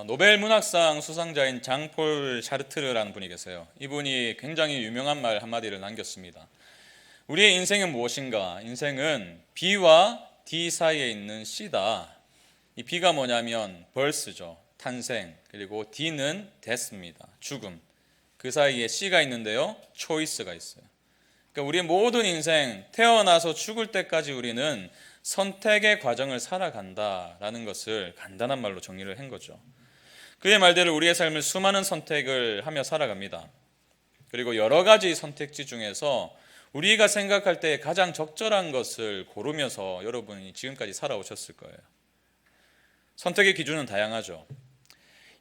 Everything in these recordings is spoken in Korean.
노벨 문학상 수상자인 장폴 샤르트르라는 분이 계세요. 이분이 굉장히 유명한 말 한마디를 남겼습니다. 우리의 인생은 무엇인가? 인생은 B와 D 사이에 있는 C다. 이 B가 뭐냐면 birth죠. 탄생. 그리고 D는 death입니다. 죽음. 그 사이에 C가 있는데요. choice가 있어요. 그러니까 우리의 모든 인생, 태어나서 죽을 때까지 우리는 선택의 과정을 살아간다라는 것을 간단한 말로 정리를 한 거죠. 그의 말대로 우리의 삶을 수많은 선택을 하며 살아갑니다. 그리고 여러 가지 선택지 중에서 우리가 생각할 때 가장 적절한 것을 고르면서 여러분이 지금까지 살아오셨을 거예요. 선택의 기준은 다양하죠.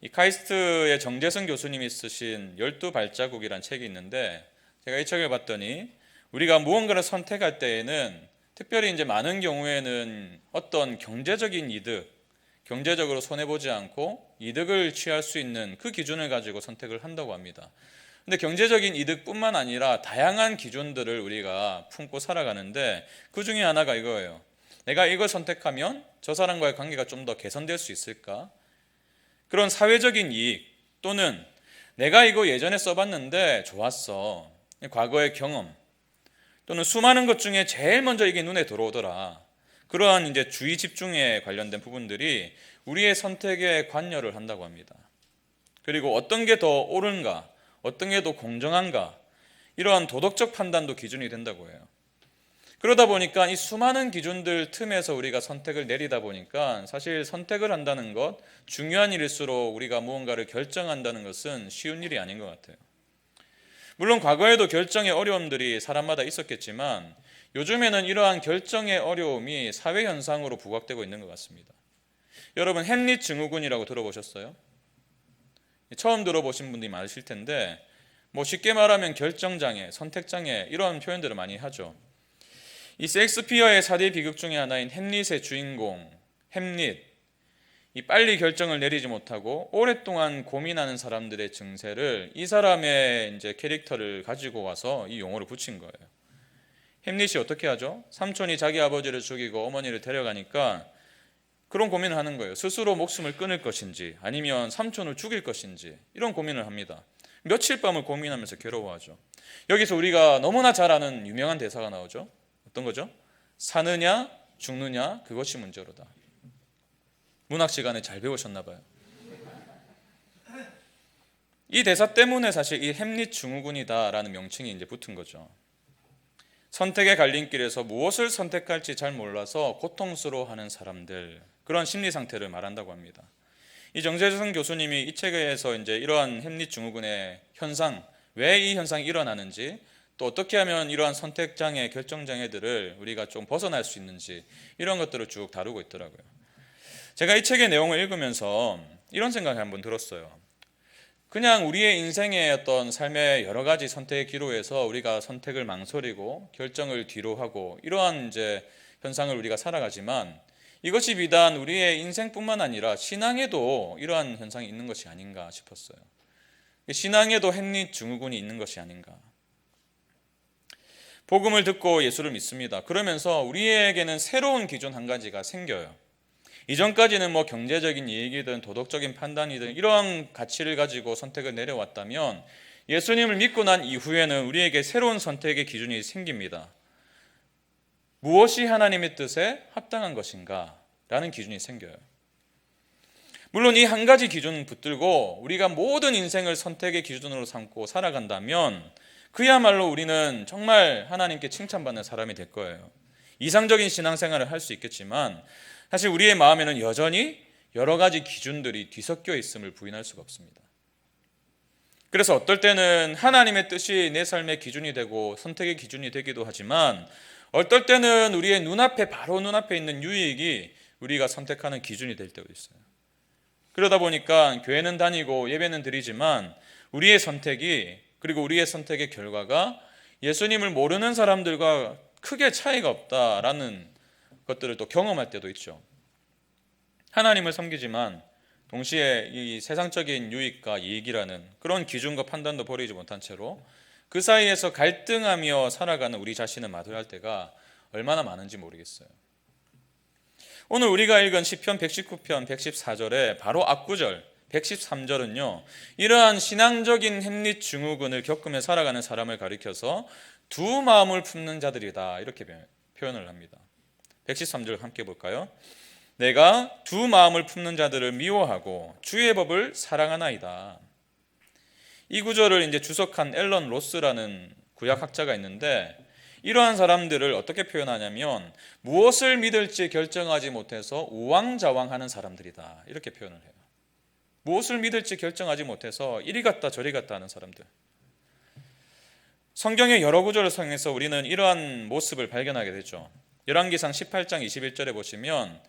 이 카이스트의 정재승 교수님이 쓰신 12발자국이라는 책이 있는데, 제가 이 책을 봤더니 우리가 무언가를 선택할 때에는 특별히 이제 많은 경우에는 어떤 경제적인 이득, 경제적으로 손해보지 않고 이득을 취할 수 있는 그 기준을 가지고 선택을 한다고 합니다. 근데 경제적인 이득뿐만 아니라 다양한 기준들을 우리가 품고 살아가는데, 그 중에 하나가 이거예요. 내가 이걸 선택하면 저 사람과의 관계가 좀 더 개선될 수 있을까? 그런 사회적인 이익, 또는 내가 이거 예전에 써봤는데 좋았어. 과거의 경험, 또는 수많은 것 중에 제일 먼저 이게 눈에 들어오더라. 그러한 이제 주의 집중에 관련된 부분들이 우리의 선택에 관여를 한다고 합니다. 그리고 어떤 게 더 옳은가, 어떤 게 더 공정한가, 이러한 도덕적 판단도 기준이 된다고 해요. 그러다 보니까 이 수많은 기준들 틈에서 우리가 선택을 내리다 보니까 사실 선택을 한다는 것, 중요한 일일수록 우리가 무언가를 결정한다는 것은 쉬운 일이 아닌 것 같아요. 물론 과거에도 결정의 어려움들이 사람마다 있었겠지만 요즘에는 이러한 결정의 어려움이 사회 현상으로 부각되고 있는 것 같습니다. 여러분, 햄릿 증후군이라고 들어보셨어요? 처음 들어보신 분들이 많으실 텐데, 쉽게 말하면 결정장애, 선택장애, 이런 표현들을 많이 하죠. 이 셰익스피어의 4대 비극 중에 하나인 햄릿의 주인공 햄릿, 이 빨리 결정을 내리지 못하고 오랫동안 고민하는 사람들의 증세를 이 사람의 이제 캐릭터를 가지고 와서 이 용어를 붙인 거예요. 햄릿이 어떻게 하죠? 삼촌이 자기 아버지를 죽이고 어머니를 데려가니까 그런 고민을 하는 거예요. 스스로 목숨을 끊을 것인지 아니면 삼촌을 죽일 것인지, 이런 고민을 합니다. 며칠 밤을 고민하면서 괴로워하죠. 여기서 우리가 너무나 잘 아는 유명한 대사가 나오죠. 어떤 거죠? 사느냐 죽느냐 그것이 문제로다. 문학 시간에 잘 배우셨나 봐요. 이 대사 때문에 사실 이 햄릿 증후군이다라는 명칭이 이제 붙은 거죠. 선택의 갈림길에서 무엇을 선택할지 잘 몰라서 고통스러워하는 사람들, 그런 심리 상태를 말한다고 합니다. 이 정재승 교수님이 이 책에서 이제 이러한 햄릿 증후군의 현상, 왜 이 현상이 일어나는지, 또 어떻게 하면 이러한 선택장애, 결정장애들을 우리가 좀 벗어날 수 있는지, 이런 것들을 쭉 다루고 있더라고요. 제가 이 책의 내용을 읽으면서 이런 생각이 한번 들었어요. 그냥 우리의 인생의 어떤 삶의 여러 가지 선택의 기로에서 우리가 선택을 망설이고 결정을 뒤로 하고, 이러한 이제 현상을 우리가 살아가지만, 이것이 비단 우리의 인생뿐만 아니라 신앙에도 이러한 현상이 있는 것이 아닌가 싶었어요. 신앙에도 햄릿 증후군이 있는 것이 아닌가. 복음을 듣고 예수를 믿습니다. 그러면서 우리에게는 새로운 기준 한 가지가 생겨요. 이전까지는 경제적인 이익이든 도덕적인 판단이든 이러한 가치를 가지고 선택을 내려왔다면, 예수님을 믿고 난 이후에는 우리에게 새로운 선택의 기준이 생깁니다. 무엇이 하나님의 뜻에 합당한 것인가? 라는 기준이 생겨요. 물론 이 한 가지 기준 붙들고 우리가 모든 인생을 선택의 기준으로 삼고 살아간다면 그야말로 우리는 정말 하나님께 칭찬받는 사람이 될 거예요. 이상적인 신앙생활을 할 수 있겠지만 사실 우리의 마음에는 여전히 여러 가지 기준들이 뒤섞여 있음을 부인할 수가 없습니다. 그래서 어떨 때는 하나님의 뜻이 내 삶의 기준이 되고 선택의 기준이 되기도 하지만, 어떨 때는 우리의 바로 눈앞에 있는 유익이 우리가 선택하는 기준이 될 때도 있어요. 그러다 보니까 교회는 다니고 예배는 드리지만 우리의 선택이, 그리고 우리의 선택의 결과가 예수님을 모르는 사람들과 크게 차이가 없다라는 것들을 또 경험할 때도 있죠. 하나님을 섬기지만 동시에 이 세상적인 유익과 이익이라는 그런 기준과 판단도 버리지 못한 채로 그 사이에서 갈등하며 살아가는 우리 자신을 마주할 때가 얼마나 많은지 모르겠어요. 오늘 우리가 읽은 시편 119편 114절에 바로 앞구절 113절은요, 이러한 신앙적인 햄릿 증후군을 겪으며 살아가는 사람을 가리켜서 두 마음을 품는 자들이다, 이렇게 표현을 합니다. 113절 함께 볼까요? 내가 두 마음을 품는 자들을 미워하고 주의 법을 사랑하나이다. 이 구절을 이제 주석한 앨런 로스라는 구약학자가 있는데, 이러한 사람들을 어떻게 표현하냐면 무엇을 믿을지 결정하지 못해서 우왕좌왕하는 사람들이다, 이렇게 표현을 해요. 무엇을 믿을지 결정하지 못해서 이리 갔다 저리 갔다 하는 사람들. 성경의 여러 구절을 통해서 우리는 이러한 모습을 발견하게 되죠. 열왕기상 18장 21절에 보시면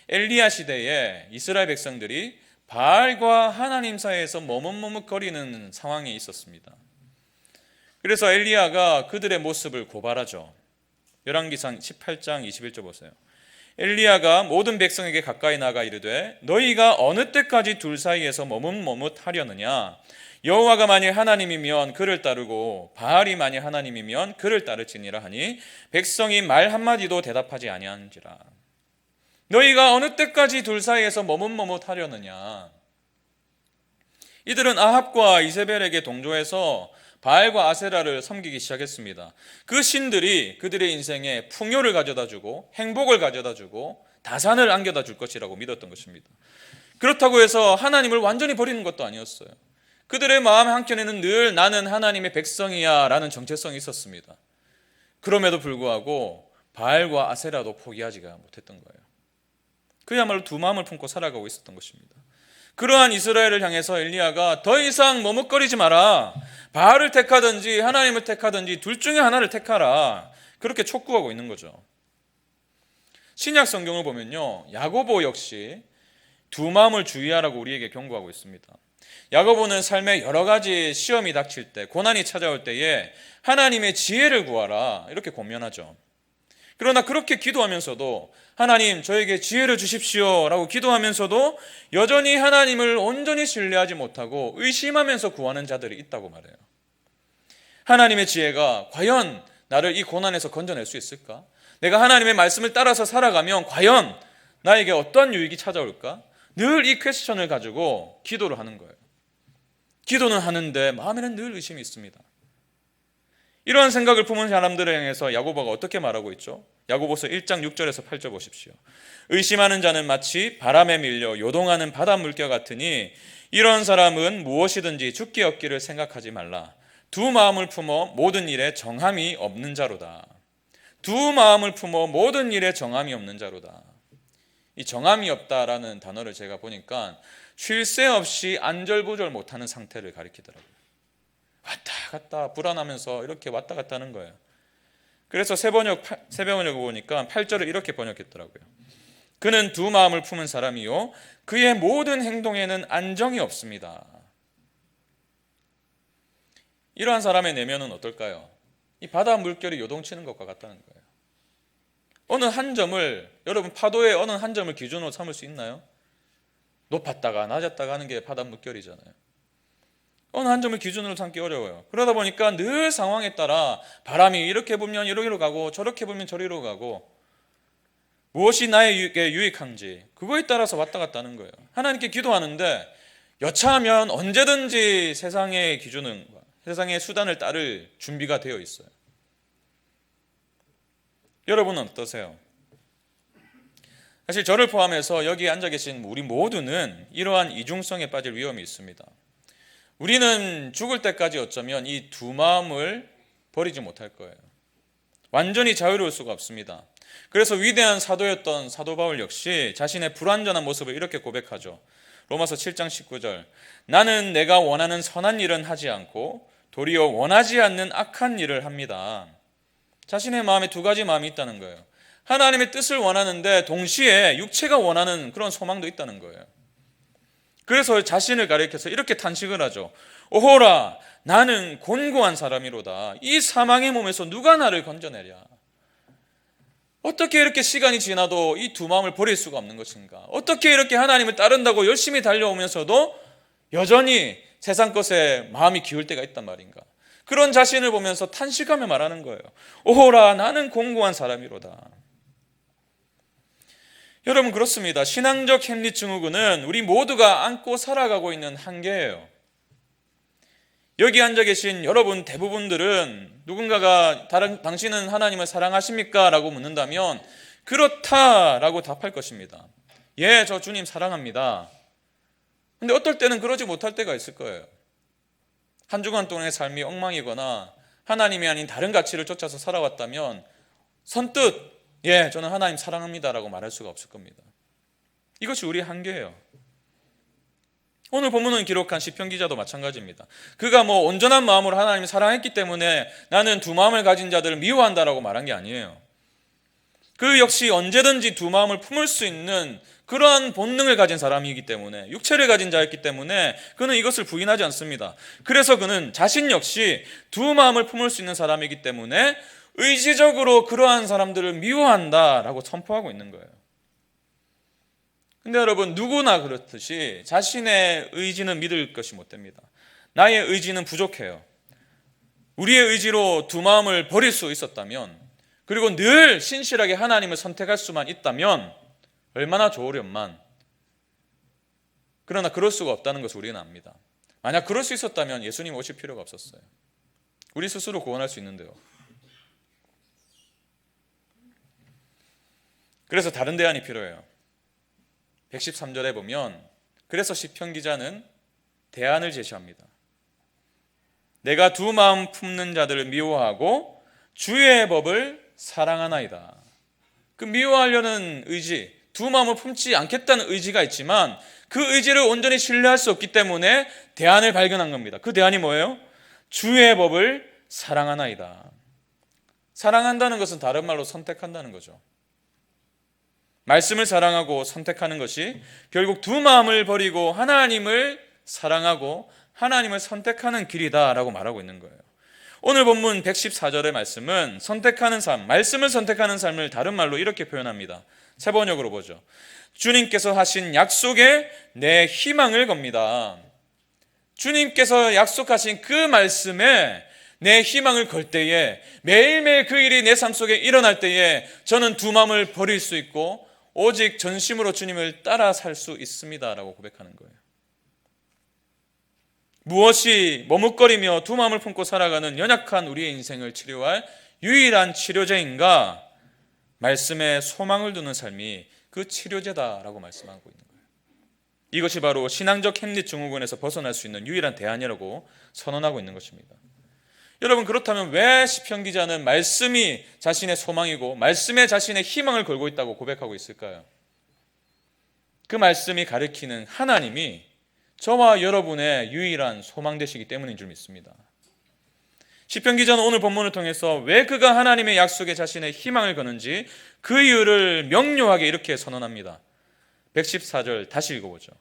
엘리야 시대에 이스라엘 백성들이 바알과 하나님 사이에서 머뭇머뭇거리는 상황이 있었습니다. 그래서 엘리야가 그들의 모습을 고발하죠. 열왕기상 18장 21절 보세요. 엘리야가 모든 백성에게 가까이 나가 이르되 너희가 어느 때까지 둘 사이에서 머뭇머뭇하려느냐? 여호와가 만일 하나님이면 그를 따르고 바알이 만일 하나님이면 그를 따를지니라 하니 백성이 말 한마디도 대답하지 아니한지라. 너희가 어느 때까지 둘 사이에서 머뭇머뭇하려느냐? 이들은 아합과 이세벨에게 동조해서 바알과 아세라를 섬기기 시작했습니다. 그 신들이 그들의 인생에 풍요를 가져다주고 행복을 가져다주고 다산을 안겨다 줄 것이라고 믿었던 것입니다. 그렇다고 해서 하나님을 완전히 버리는 것도 아니었어요. 그들의 마음 한켠에는 늘 나는 하나님의 백성이야 라는 정체성이 있었습니다. 그럼에도 불구하고 바알과 아세라도 포기하지가 못했던 거예요. 그야말로 두 마음을 품고 살아가고 있었던 것입니다. 그러한 이스라엘을 향해서 엘리야가 더 이상 머뭇거리지 마라. 바알을 택하든지 하나님을 택하든지 둘 중에 하나를 택하라. 그렇게 촉구하고 있는 거죠. 신약 성경을 보면요, 야고보 역시 두 마음을 주의하라고 우리에게 경고하고 있습니다. 야고보는 삶에 여러 가지 시험이 닥칠 때, 고난이 찾아올 때에 하나님의 지혜를 구하라 이렇게 권면하죠. 그러나 그렇게 기도하면서도 하나님 저에게 지혜를 주십시오 라고 기도하면서도 여전히 하나님을 온전히 신뢰하지 못하고 의심하면서 구하는 자들이 있다고 말해요. 하나님의 지혜가 과연 나를 이 고난에서 건져낼 수 있을까? 내가 하나님의 말씀을 따라서 살아가면 과연 나에게 어떤 유익이 찾아올까? 늘 이 퀘스천을 가지고 기도를 하는 거예요. 기도는 하는데 마음에는 늘 의심이 있습니다. 이러한 생각을 품은 사람들을 향해서 야고보가 어떻게 말하고 있죠? 야고보서 1장 6절에서 8절 보십시오. 의심하는 자는 마치 바람에 밀려 요동하는 바닷물결 같으니 이런 사람은 무엇이든지 죽기 얻기를 생각하지 말라. 두 마음을 품어 모든 일에 정함이 없는 자로다. 두 마음을 품어 모든 일에 정함이 없는 자로다. 이 정함이 없다라는 단어를 제가 보니까 쉴 새 없이 안절부절 못하는 상태를 가리키더라고요. 왔다 갔다 불안하면서 이렇게 왔다 갔다 하는 거예요. 그래서 새 번역을 보니까 8절을 이렇게 번역했더라고요. 그는 두 마음을 품은 사람이요 그의 모든 행동에는 안정이 없습니다. 이러한 사람의 내면은 어떨까요? 이 바다 물결이 요동치는 것과 같다는 거예요. 어느 한 점을, 여러분 파도의 어느 한 점을 기준으로 삼을 수 있나요? 높았다가 낮았다가 하는 게 바다 물결이잖아요. 어느 한 점을 기준으로 삼기 어려워요. 그러다 보니까 늘 상황에 따라 바람이 이렇게 불면 이리로 가고 저렇게 불면 저리로 가고 무엇이 나에게 유익한지 그거에 따라서 왔다 갔다 하는 거예요. 하나님께 기도하는데 여차하면 언제든지 세상의 기준은 세상의 수단을 따를 준비가 되어 있어요. 여러분은 어떠세요? 사실 저를 포함해서 여기 앉아 계신 우리 모두는 이러한 이중성에 빠질 위험이 있습니다. 우리는 죽을 때까지 어쩌면 이 두 마음을 버리지 못할 거예요. 완전히 자유로울 수가 없습니다. 그래서 위대한 사도였던 사도 바울 역시 자신의 불완전한 모습을 이렇게 고백하죠. 로마서 7장 19절 나는 내가 원하는 선한 일은 하지 않고 도리어 원하지 않는 악한 일을 합니다. 자신의 마음에 두 가지 마음이 있다는 거예요. 하나님의 뜻을 원하는데 동시에 육체가 원하는 그런 소망도 있다는 거예요. 그래서 자신을 가리켜서 이렇게 탄식을 하죠. 오호라 나는 곤고한 사람이로다. 이 사망의 몸에서 누가 나를 건져내랴. 어떻게 이렇게 시간이 지나도 이 두 마음을 버릴 수가 없는 것인가. 어떻게 이렇게 하나님을 따른다고 열심히 달려오면서도 여전히 세상 것에 마음이 기울 때가 있단 말인가. 그런 자신을 보면서 탄식하며 말하는 거예요. 오호라 나는 곤고한 사람이로다. 여러분 그렇습니다. 신앙적 햄릿 증후군은 우리 모두가 안고 살아가고 있는 한계예요. 여기 앉아 계신 여러분 대부분들은 누군가가 당신은 하나님을 사랑하십니까? 라고 묻는다면 그렇다라고 답할 것입니다. 예, 저 주님 사랑합니다. 근데 어떨 때는 그러지 못할 때가 있을 거예요. 한 주간 동안의 삶이 엉망이거나 하나님이 아닌 다른 가치를 쫓아서 살아왔다면 선뜻 예, 저는 하나님 사랑합니다라고 말할 수가 없을 겁니다. 이것이 우리의 한계예요. 오늘 본문은 기록한 시편 기자도 마찬가지입니다. 그가 온전한 마음으로 하나님을 사랑했기 때문에 나는 두 마음을 가진 자들을 미워한다라고 말한 게 아니에요. 그 역시 언제든지 두 마음을 품을 수 있는 그러한 본능을 가진 사람이기 때문에, 육체를 가진 자였기 때문에 그는 이것을 부인하지 않습니다. 그래서 그는 자신 역시 두 마음을 품을 수 있는 사람이기 때문에 의지적으로 그러한 사람들을 미워한다라고 선포하고 있는 거예요. 근데 여러분 누구나 그렇듯이 자신의 의지는 믿을 것이 못 됩니다. 나의 의지는 부족해요. 우리의 의지로 두 마음을 버릴 수 있었다면, 그리고 늘 신실하게 하나님을 선택할 수만 있다면 얼마나 좋으련만. 그러나 그럴 수가 없다는 것을 우리는 압니다. 만약 그럴 수 있었다면 예수님 오실 필요가 없었어요. 우리 스스로 구원할 수 있는데요. 그래서 다른 대안이 필요해요. 113절에 보면 그래서 시편 기자는 대안을 제시합니다. 내가 두 마음 품는 자들을 미워하고 주의 법을 사랑하나이다. 그 미워하려는 의지, 두 마음을 품지 않겠다는 의지가 있지만 그 의지를 온전히 신뢰할 수 없기 때문에 대안을 발견한 겁니다. 그 대안이 뭐예요? 주의 법을 사랑하나이다. 사랑한다는 것은 다른 말로 선택한다는 거죠. 말씀을 사랑하고 선택하는 것이 결국 두 마음을 버리고 하나님을 사랑하고 하나님을 선택하는 길이다라고 말하고 있는 거예요. 오늘 본문 114절의 말씀은 선택하는 삶, 말씀을 선택하는 삶을 다른 말로 이렇게 표현합니다. 세 번역으로 보죠. 주님께서 하신 약속에 내 희망을 겁니다. 주님께서 약속하신 그 말씀에 내 희망을 걸 때에, 매일매일 그 일이 내 삶 속에 일어날 때에 저는 두 마음을 버릴 수 있고 오직 전심으로 주님을 따라 살 수 있습니다라고 고백하는 거예요. 무엇이 머뭇거리며 두 마음을 품고 살아가는 연약한 우리의 인생을 치료할 유일한 치료제인가? 말씀에 소망을 두는 삶이 그 치료제다라고 말씀하고 있는 거예요. 이것이 바로 신앙적 햄릿 증후군에서 벗어날 수 있는 유일한 대안이라고 선언하고 있는 것입니다. 여러분 그렇다면 왜 시편 기자는 말씀이 자신의 소망이고 말씀에 자신의 희망을 걸고 있다고 고백하고 있을까요? 그 말씀이 가리키는 하나님이 저와 여러분의 유일한 소망 되시기 때문인 줄 믿습니다. 시편 기자는 오늘 본문을 통해서 왜 그가 하나님의 약속에 자신의 희망을 거는지 그 이유를 명료하게 이렇게 선언합니다. 114절 다시 읽어보죠.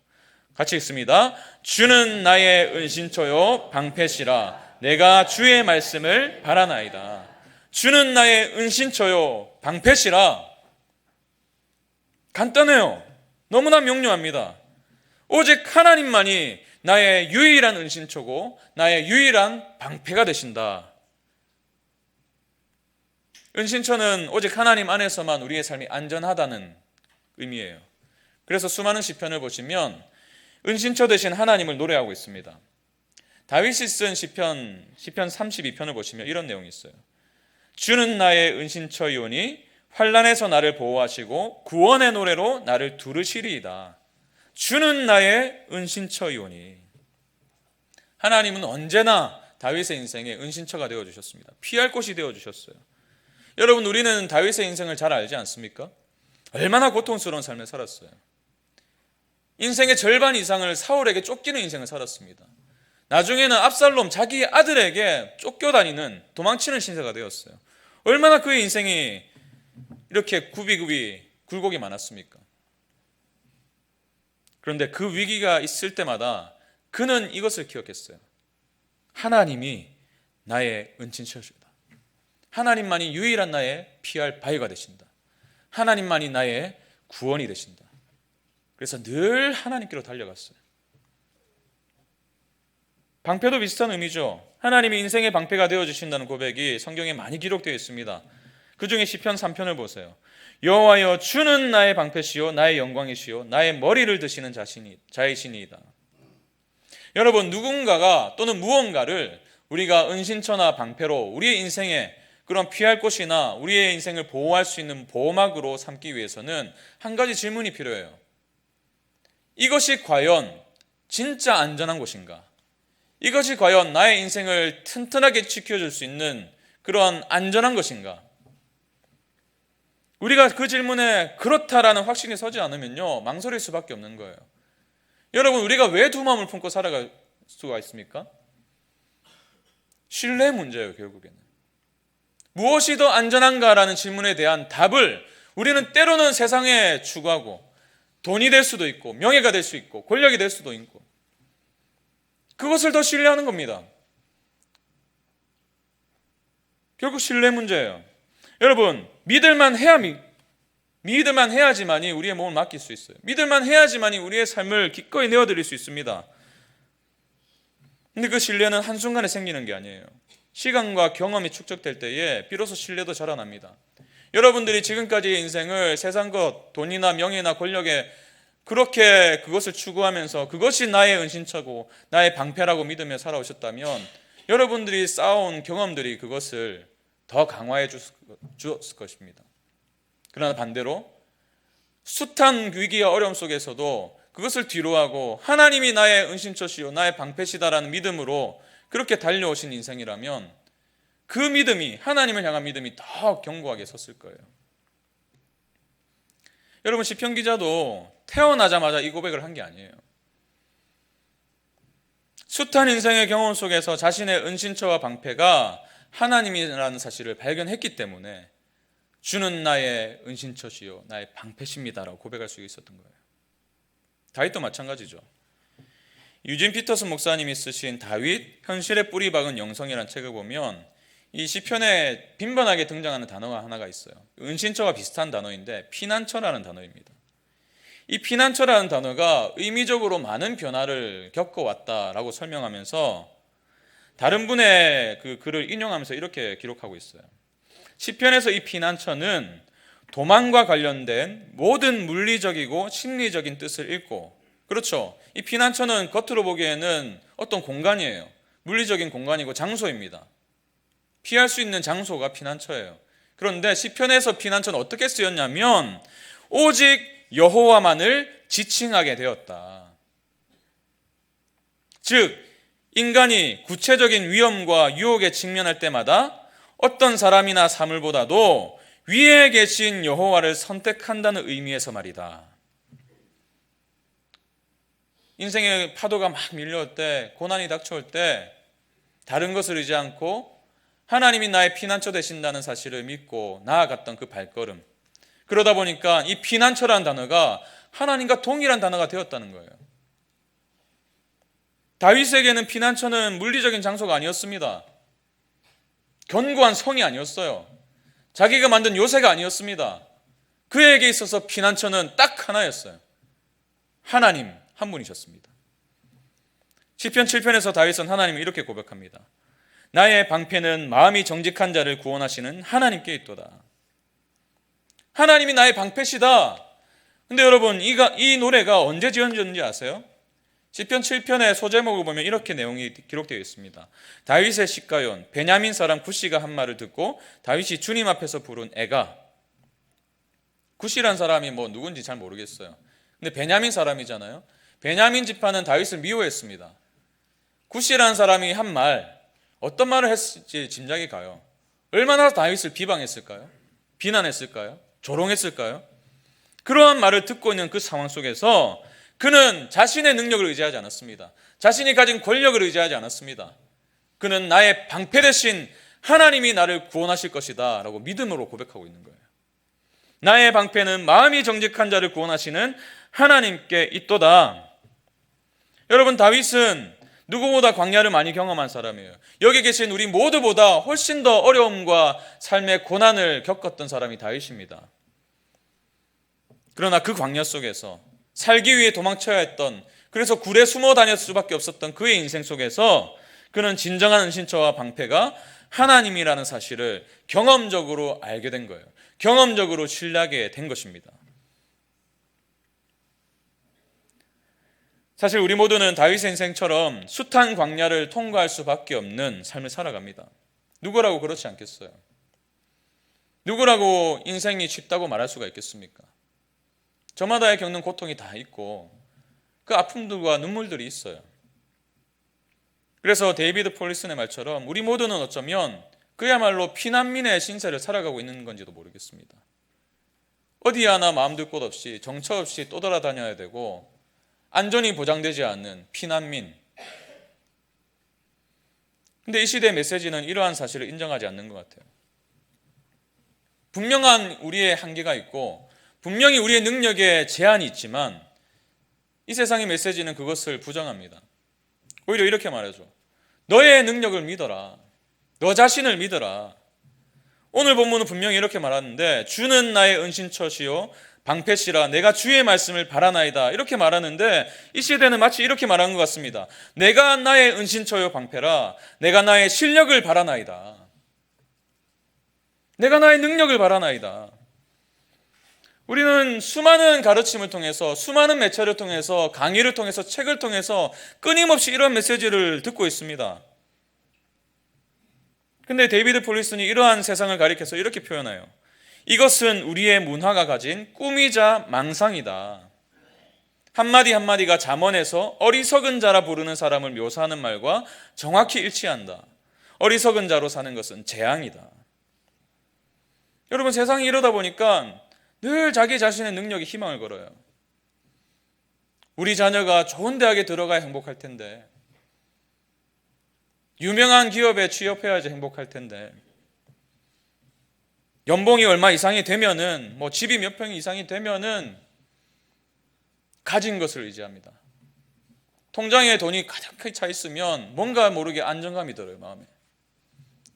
같이 읽습니다. 주는 나의 은신처요 방패시라 내가 주의 말씀을 바라나이다. 주는 나의 은신처요 방패시라. 간단해요. 너무나 명료합니다. 오직 하나님만이 나의 유일한 은신처고 나의 유일한 방패가 되신다. 은신처는 오직 하나님 안에서만 우리의 삶이 안전하다는 의미예요. 그래서 수많은 시편을 보시면 은신처 되신 하나님을 노래하고 있습니다. 다윗이 쓴 시편 32편을 보시면 이런 내용이 있어요. 주는 나의 은신처이오니 환난에서 나를 보호하시고 구원의 노래로 나를 두르시리이다. 주는 나의 은신처이오니. 하나님은 언제나 다윗의 인생에 은신처가 되어주셨습니다. 피할 곳이 되어주셨어요. 여러분 우리는 다윗의 인생을 잘 알지 않습니까? 얼마나 고통스러운 삶을 살았어요. 인생의 절반 이상을 사울에게 쫓기는 인생을 살았습니다. 나중에는 압살롬 자기 아들에게 쫓겨다니는 도망치는 신세가 되었어요. 얼마나 그의 인생이 이렇게 굽이굽이 굴곡이 많았습니까? 그런데 그 위기가 있을 때마다 그는 이것을 기억했어요. 하나님이 나의 은신처시다. 하나님만이 유일한 나의 피할 바위가 되신다. 하나님만이 나의 구원이 되신다. 그래서 늘 하나님께로 달려갔어요. 방패도 비슷한 의미죠. 하나님이 인생의 방패가 되어주신다는 고백이 성경에 많이 기록되어 있습니다. 그 중에 시편 3편을 보세요. 여호와여 주는 나의 방패시요 나의 영광이시요 나의 머리를 드시는 자이시니이다. 여러분, 누군가가 또는 무언가를 우리가 은신처나 방패로 우리의 인생에 그런 피할 곳이나 우리의 인생을 보호할 수 있는 보호막으로 삼기 위해서는 한 가지 질문이 필요해요. 이것이 과연 진짜 안전한 곳인가? 이것이 과연 나의 인생을 튼튼하게 지켜줄 수 있는 그런 안전한 것인가? 우리가 그 질문에 그렇다라는 확신이 서지 않으면요, 망설일 수밖에 없는 거예요. 여러분, 우리가 왜 두 마음을 품고 살아갈 수가 있습니까? 신뢰의 문제예요, 결국에는. 무엇이 더 안전한가라는 질문에 대한 답을 우리는 때로는 세상에 추구하고 돈이 될 수도 있고 명예가 될 수 있고 권력이 될 수도 있고 그것을 더 신뢰하는 겁니다. 결국 신뢰 문제예요. 여러분, 믿을만 해야지만이 우리의 몸을 맡길 수 있어요. 믿을만 해야지만이 우리의 삶을 기꺼이 내어드릴 수 있습니다. 근데 그 신뢰는 한순간에 생기는 게 아니에요. 시간과 경험이 축적될 때에 비로소 신뢰도 자라납니다. 여러분들이 지금까지의 인생을 세상 것, 돈이나 명예나 권력에 그렇게 그것을 추구하면서 그것이 나의 은신처고 나의 방패라고 믿으며 살아오셨다면 여러분들이 쌓아온 경험들이 그것을 더 강화해 주었을 것입니다. 그러나 반대로 숱한 위기와 어려움 속에서도 그것을 뒤로하고 하나님이 나의 은신처시요 나의 방패시다라는 믿음으로 그렇게 달려오신 인생이라면 그 믿음이, 하나님을 향한 믿음이 더 견고하게 섰을 거예요. 여러분, 시편 기자도 태어나자마자 이 고백을 한 게 아니에요. 숱한 인생의 경험 속에서 자신의 은신처와 방패가 하나님이라는 사실을 발견했기 때문에 주는 나의 은신처시요 나의 방패십니다라고 고백할 수 있었던 거예요. 다윗도 마찬가지죠. 유진 피터슨 목사님이 쓰신 다윗 현실의 뿌리 박은 영성이라는 책을 보면 이 시편에 빈번하게 등장하는 단어가 하나가 있어요. 은신처와 비슷한 단어인데 피난처라는 단어입니다. 이 피난처라는 단어가 의미적으로 많은 변화를 겪어왔다라고 설명하면서 다른 분의 그 글을 인용하면서 이렇게 기록하고 있어요. 시편에서 이 피난처는 도망과 관련된 모든 물리적이고 심리적인 뜻을 읽고, 그렇죠, 이 피난처는 겉으로 보기에는 어떤 공간이에요. 물리적인 공간이고 장소입니다. 피할 수 있는 장소가 피난처예요. 그런데 시편에서 피난처는 어떻게 쓰였냐면 오직 여호와만을 지칭하게 되었다. 즉 인간이 구체적인 위험과 유혹에 직면할 때마다 어떤 사람이나 사물보다도 위에 계신 여호와를 선택한다는 의미에서 말이다. 인생의 파도가 막 밀려올 때, 고난이 닥쳐올 때 다른 것을 의지 않고 하나님이 나의 피난처 되신다는 사실을 믿고 나아갔던 그 발걸음, 그러다 보니까 이 피난처라는 단어가 하나님과 동일한 단어가 되었다는 거예요. 다윗에게는 피난처는 물리적인 장소가 아니었습니다. 견고한 성이 아니었어요. 자기가 만든 요새가 아니었습니다. 그에게 있어서 피난처는 딱 하나였어요. 하나님 한 분이셨습니다. 시편 7편에서 다윗은 하나님을 이렇게 고백합니다. 나의 방패는 마음이 정직한 자를 구원하시는 하나님께 있도다. 하나님이 나의 방패시다. 근데 여러분, 이 노래가 언제 지어졌는지 아세요? 시편 7편의 소제목을 보면 이렇게 내용이 기록되어 있습니다. 다윗의 시가연 베냐민 사람 굿시가 한 말을 듣고 다윗이 주님 앞에서 부른 애가, 굿시란 사람이 뭐 누군지 잘 모르겠어요. 근데 베냐민 사람이잖아요. 베냐민 지파는 다윗을 미워했습니다. 굿시라는 사람이 한 말, 어떤 말을 했을지 짐작이 가요. 얼마나 다윗을 비방했을까요? 비난했을까요? 조롱했을까요? 그러한 말을 듣고 있는 그 상황 속에서 그는 자신의 능력을 의지하지 않았습니다. 자신이 가진 권력을 의지하지 않았습니다. 그는 나의 방패 대신 하나님이 나를 구원하실 것이다 라고 믿음으로 고백하고 있는 거예요. 나의 방패는 마음이 정직한 자를 구원하시는 하나님께 있도다. 여러분, 다윗은 누구보다 광야를 많이 경험한 사람이에요. 여기 계신 우리 모두보다 훨씬 더 어려움과 삶의 고난을 겪었던 사람이 다윗입니다. 그러나 그 광야 속에서 살기 위해 도망쳐야 했던, 그래서 굴에 숨어 다녔을 수밖에 없었던 그의 인생 속에서 그는 진정한 은신처와 방패가 하나님이라는 사실을 경험적으로 알게 된 거예요. 경험적으로 신뢰하게 된 것입니다. 사실 우리 모두는 다윗의 인생처럼 숱한 광야를 통과할 수밖에 없는 삶을 살아갑니다. 누구라고 그렇지 않겠어요? 누구라고 인생이 쉽다고 말할 수가 있겠습니까? 저마다의 겪는 고통이 다 있고 그 아픔들과 눈물들이 있어요. 그래서 데이비드 폴리슨의 말처럼 우리 모두는 어쩌면 그야말로 피난민의 신세를 살아가고 있는 건지도 모르겠습니다. 어디 하나 마음둘 곳 없이 정처 없이 떠돌아다녀야 되고 안전이 보장되지 않는 피난민. 근데 이 시대의 메시지는 이러한 사실을 인정하지 않는 것 같아요. 분명한 우리의 한계가 있고 분명히 우리의 능력에 제한이 있지만 이 세상의 메시지는 그것을 부정합니다. 오히려 이렇게 말하죠. 너의 능력을 믿어라. 너 자신을 믿어라. 오늘 본문은 분명히 이렇게 말하는데 주는 나의 은신처시요 방패시라 내가 주의 말씀을 바라나이다 이렇게 말하는데 이 시대는 마치 이렇게 말하는 것 같습니다. 내가 나의 은신처요 방패라 내가 나의 실력을 바라나이다. 내가 나의 능력을 바라나이다. 우리는 수많은 가르침을 통해서 수많은 매체를 통해서 강의를 통해서 책을 통해서 끊임없이 이런 메시지를 듣고 있습니다. 근데 데이비드 폴리슨이 이러한 세상을 가리켜서 이렇게 표현해요. 이것은 우리의 문화가 가진 꿈이자 망상이다. 한마디 한마디가 잠언에서 어리석은 자라 부르는 사람을 묘사하는 말과 정확히 일치한다. 어리석은 자로 사는 것은 재앙이다. 여러분 세상이 이러다 보니까 늘 자기 자신의 능력에 희망을 걸어요. 우리 자녀가 좋은 대학에 들어가야 행복할 텐데 유명한 기업에 취업해야지 행복할 텐데 연봉이 얼마 이상이 되면은 집이 몇 평 이상이 되면은 가진 것을 의지합니다. 통장에 돈이 가득히 차 있으면 뭔가 모르게 안정감이 들어요. 마음에.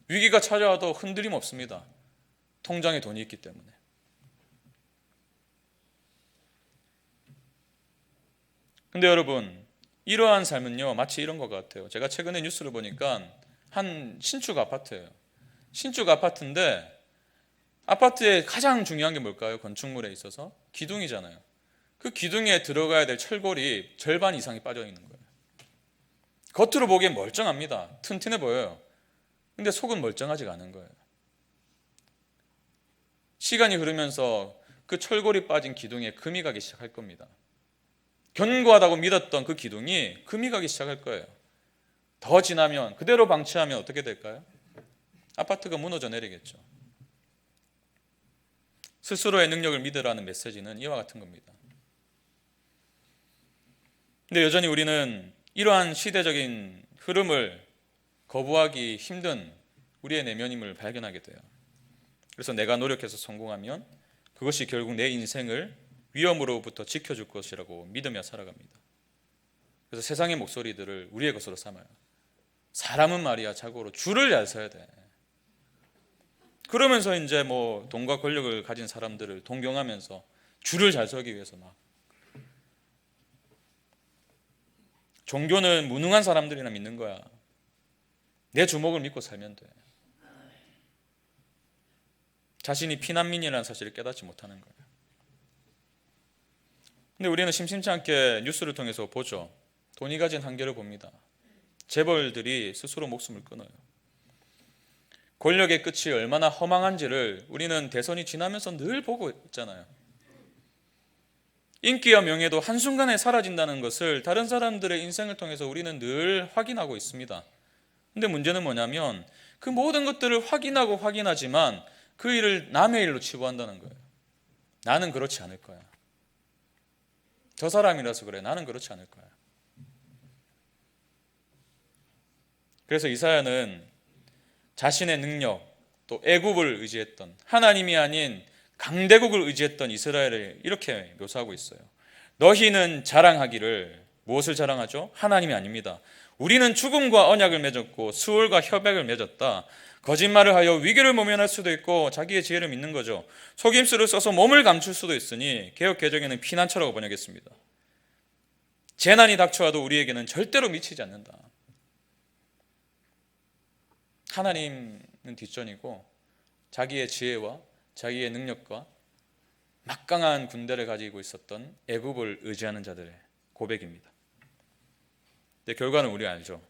위기가 찾아와도 흔들림 없습니다. 통장에 돈이 있기 때문에. 근데 여러분 이러한 삶은요 마치 이런 것 같아요. 제가 최근에 뉴스를 보니까 한 신축 아파트예요. 신축 아파트인데 아파트의 가장 중요한 게 뭘까요? 건축물에 있어서 기둥이잖아요. 그 기둥에 들어가야 될 철골이 절반 이상이 빠져 있는 거예요. 겉으로 보기엔 멀쩡합니다. 튼튼해 보여요. 근데 속은 멀쩡하지가 않은 거예요. 시간이 흐르면서 그 철골이 빠진 기둥에 금이 가기 시작할 겁니다. 견고하다고 믿었던 그 기둥이 금이 가기 시작할 거예요. 더 지나면 그대로 방치하면 어떻게 될까요? 아파트가 무너져 내리겠죠. 스스로의 능력을 믿으라는 메시지는 이와 같은 겁니다. 근데 여전히 우리는 이러한 시대적인 흐름을 거부하기 힘든 우리의 내면임을 발견하게 돼요. 그래서 내가 노력해서 성공하면 그것이 결국 내 인생을 위험으로부터 지켜줄 것이라고 믿으며 살아갑니다. 그래서 세상의 목소리들을 우리의 것으로 삼아요. 사람은 말이야 자고로 줄을 잘 서야 돼. 그러면서 이제 돈과 권력을 가진 사람들을 동경하면서 줄을 잘 서기 위해서 막 종교는 무능한 사람들이나 믿는 거야. 내 주먹을 믿고 살면 돼. 자신이 피난민이라는 사실을 깨닫지 못하는 거예요. 근데 우리는 심심치 않게 뉴스를 통해서 보죠. 돈이 가진 한계를 봅니다. 재벌들이 스스로 목숨을 끊어요. 권력의 끝이 얼마나 허망한지를 우리는 대선이 지나면서 늘 보고 있잖아요. 인기와 명예도 한순간에 사라진다는 것을 다른 사람들의 인생을 통해서 우리는 늘 확인하고 있습니다. 근데 문제는 뭐냐면 그 모든 것들을 확인하고 확인하지만 그 일을 남의 일로 치부한다는 거예요. 나는 그렇지 않을 거야. 저 사람이라서 그래. 나는 그렇지 않을 거야. 그래서 이사야는 자신의 능력 또 애국을 의지했던 하나님이 아닌 강대국을 의지했던 이스라엘을 이렇게 묘사하고 있어요. 너희는 자랑하기를 무엇을 자랑하죠? 하나님이 아닙니다. 우리는 죽음과 언약을 맺었고 수월과 협약을 맺었다. 거짓말을 하여 위기를 모면할 수도 있고 자기의 지혜를 믿는 거죠. 속임수를 써서 몸을 감출 수도 있으니 개역 개정에는 피난처라고 번역했습니다. 재난이 닥쳐와도 우리에게는 절대로 미치지 않는다. 하나님은 뒷전이고 자기의 지혜와 자기의 능력과 막강한 군대를 가지고 있었던 애굽을 의지하는 자들의 고백입니다. 근데 결과는 우리 알죠.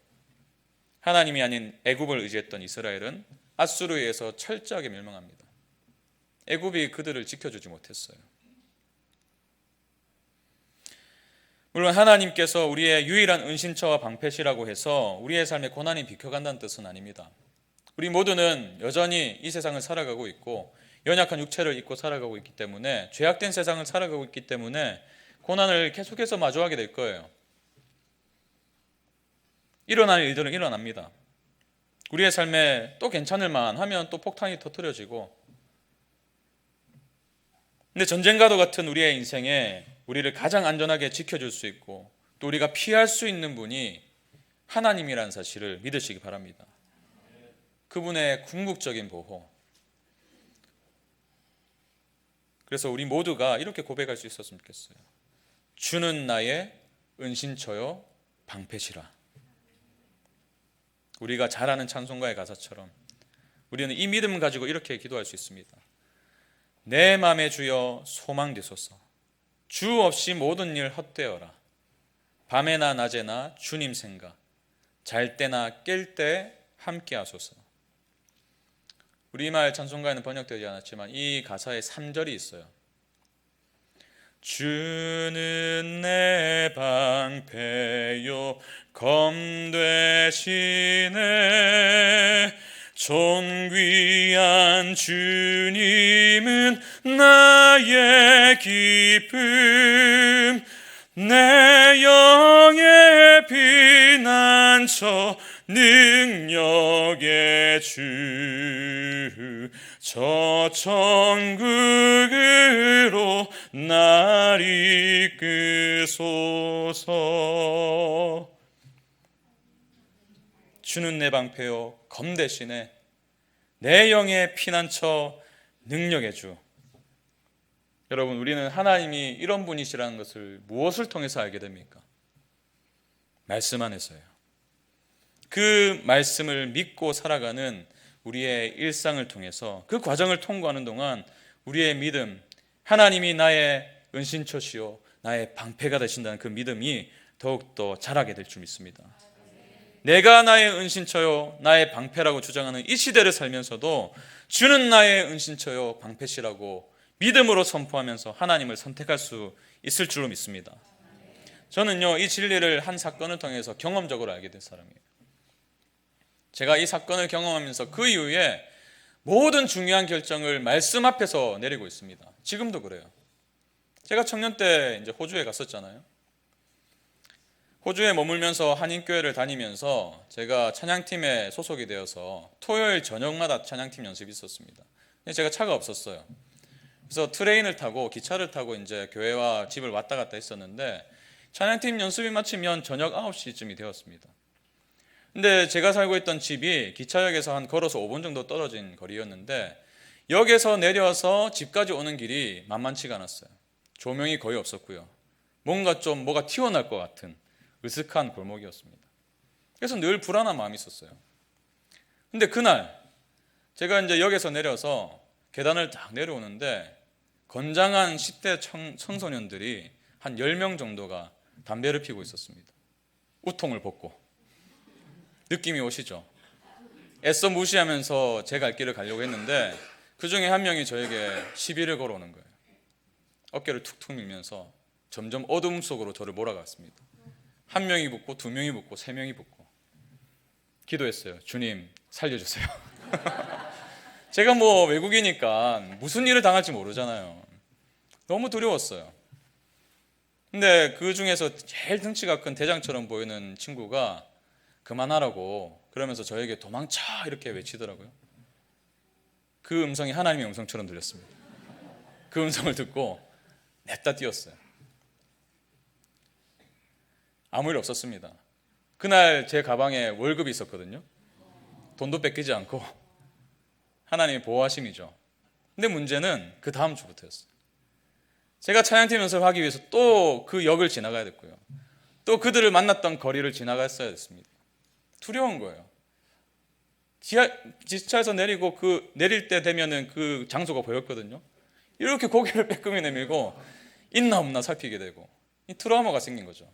하나님이 아닌 애굽을 의지했던 이스라엘은 앗수르에 의해서 철저하게 멸망합니다. 애굽이 그들을 지켜주지 못했어요. 물론 하나님께서 우리의 유일한 은신처와 방패시라고 해서 우리의 삶에 고난이 비켜간다는 뜻은 아닙니다. 우리 모두는 여전히 이 세상을 살아가고 있고 연약한 육체를 입고 살아가고 있기 때문에, 죄악된 세상을 살아가고 있기 때문에 고난을 계속해서 마주하게 될 거예요. 일어날 일들은 일어납니다. 우리의 삶에 또 괜찮을 만하면 또 폭탄이 터뜨려지고, 근데 전쟁과도 같은 우리의 인생에 우리를 가장 안전하게 지켜줄 수 있고 또 우리가 피할 수 있는 분이 하나님이라는 사실을 믿으시기 바랍니다. 그분의 궁극적인 보호. 그래서 우리 모두가 이렇게 고백할 수 있었으면 좋겠어요. 주는 나의 은신처요 방패시라. 우리가 잘 아는 찬송가의 가사처럼 우리는 이 믿음을 가지고 이렇게 기도할 수 있습니다. 내 맘에 주여 소망 되소서. 주 없이 모든 일 헛되어라. 밤에나 낮에나 주님 생각, 잘 때나 깰 때 함께 하소서. 우리말 찬송가에는 번역되지 않았지만 이 가사에 3절이 있어요. 주는 내 방패요 검 되시네. 존귀한 주님은 나의 기쁨, 내 영의 피난처 능력의 주. 저 천국으로 날 이끄소서. 주는 내 방패요 검 대신에 내 영의 피난처 능력의 주. 여러분, 우리는 하나님이 이런 분이시라는 것을 무엇을 통해서 알게 됩니까? 말씀 안에서요. 그 말씀을 믿고 살아가는 우리의 일상을 통해서 그 과정을 통과하는 동안 우리의 믿음, 하나님이 나의 은신처시요 나의 방패가 되신다는 그 믿음이 더욱더 자라게 될 줄 믿습니다. 내가 나의 은신처요 나의 방패라고 주장하는 이 시대를 살면서도 주는 나의 은신처요 방패시라고 믿음으로 선포하면서 하나님을 선택할 수 있을 줄로 믿습니다. 저는요, 이 진리를 한 사건을 통해서 경험적으로 알게 된 사람이에요. 제가 이 사건을 경험하면서 그 이후에 모든 중요한 결정을 말씀 앞에서 내리고 있습니다. 지금도 그래요. 제가 청년 때 이제 호주에 갔었잖아요. 호주에 머물면서 한인교회를 다니면서 제가 찬양팀에 소속이 되어서 토요일 저녁마다 찬양팀 연습이 있었습니다. 제가 차가 없었어요. 그래서 트레인을 타고 기차를 타고 이제 교회와 집을 왔다 갔다 했었는데 찬양팀 연습이 마치면 저녁 9시쯤이 되었습니다. 근데 제가 살고 있던 집이 기차역에서 한 걸어서 5분 정도 떨어진 거리였는데 역에서 내려서 집까지 오는 길이 만만치가 않았어요. 조명이 거의 없었고요. 뭐가 튀어나올 것 같은 으슥한 골목이었습니다. 그래서 늘 불안한 마음이 있었어요. 근데 그날 제가 이제 역에서 내려서 계단을 딱 내려오는데 건장한 10대 청소년들이 한 10명 정도가 담배를 피우고 있었습니다. 우통을 벗고. 느낌이 오시죠? 애써 무시하면서 제 갈 길을 가려고 했는데 그 중에 한 명이 저에게 시비를 걸어오는 거예요. 어깨를 툭툭 밀면서 점점 어둠 속으로 저를 몰아갔습니다. 한 명이 붙고 두 명이 붙고 세 명이 붙고 기도했어요. 주님 살려주세요. 제가 외국이니까 무슨 일을 당할지 모르잖아요. 너무 두려웠어요. 근데 그 중에서 제일 덩치가 큰 대장처럼 보이는 친구가 그만하라고 그러면서 저에게 도망쳐 이렇게 외치더라고요. 그 음성이 하나님의 음성처럼 들렸습니다. 그 음성을 듣고 냅다 뛰었어요. 아무 일 없었습니다. 그날 제 가방에 월급이 있었거든요. 돈도 뺏기지 않고 하나님의 보호하심이죠. 근데 문제는 그 다음 주부터였어요. 제가 찬양팀 연습하기 위해서 또 그 역을 지나가야 됐고요. 또 그들을 만났던 거리를 지나갔어야 됐습니다. 두려운 거예요. 지하에서 내리고 그 내릴 때 되면은 그 장소가 보였거든요. 이렇게 고개를 빼끔히 내밀고 있나 없나 살피게 되고 이 트라우마가 생긴 거죠.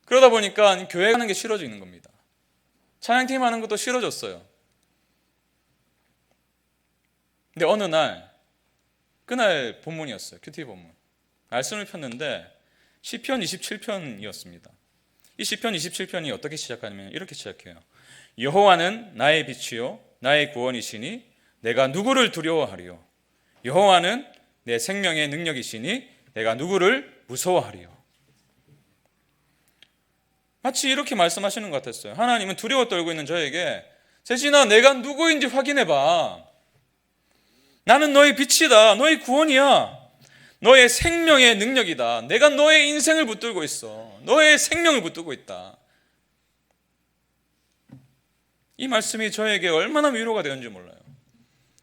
그러다 보니까 교회 가는 게 싫어지는 겁니다. 찬양팀 하는 것도 싫어졌어요. 근데 어느 날 그날 본문이었어요. 큐티 본문. 말씀을 폈는데 시편 27편이었습니다. 이 시편 27편이 어떻게 시작하냐면 이렇게 시작해요. 여호와는 나의 빛이요 나의 구원이시니 내가 누구를 두려워하리요. 여호와는 내 생명의 능력이시니 내가 누구를 무서워하리요. 마치 이렇게 말씀하시는 것 같았어요. 하나님은 두려워 떨고 있는 저에게 세진아 내가 누구인지 확인해봐. 나는 너의 빛이다. 너의 구원이야. 너의 생명의 능력이다. 내가 너의 인생을 붙들고 있어. 너의 생명을 붙들고 있다. 이 말씀이 저에게 얼마나 위로가 되었는지 몰라요.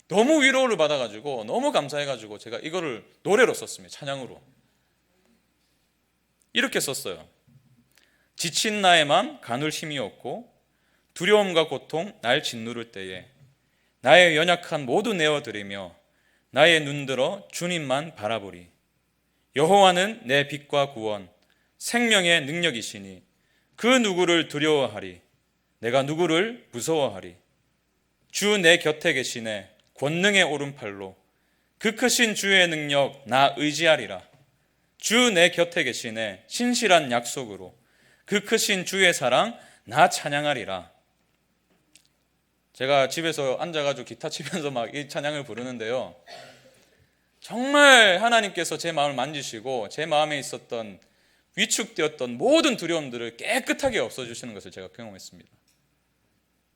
너무 위로를 받아가지고 너무 감사해가지고 제가 이거를 노래로 썼습니다. 찬양으로. 이렇게 썼어요. 지친 나의 맘 가눌 힘이 없고 두려움과 고통 날 짓누를 때에 나의 연약한 모두 내어드리며 나의 눈들어 주님만 바라보리. 여호와는 내 빛과 구원 생명의 능력이시니 그 누구를 두려워하리. 내가 누구를 무서워하리. 주 내 곁에 계시네 권능의 오른팔로 그 크신 주의 능력 나 의지하리라. 주 내 곁에 계시네 신실한 약속으로 그 크신 주의 사랑 나 찬양하리라. 제가 집에서 앉아가지고 기타 치면서 막 이 찬양을 부르는데요, 정말 하나님께서 제 마음을 만지시고 제 마음에 있었던 위축되었던 모든 두려움들을 깨끗하게 없어주시는 것을 제가 경험했습니다.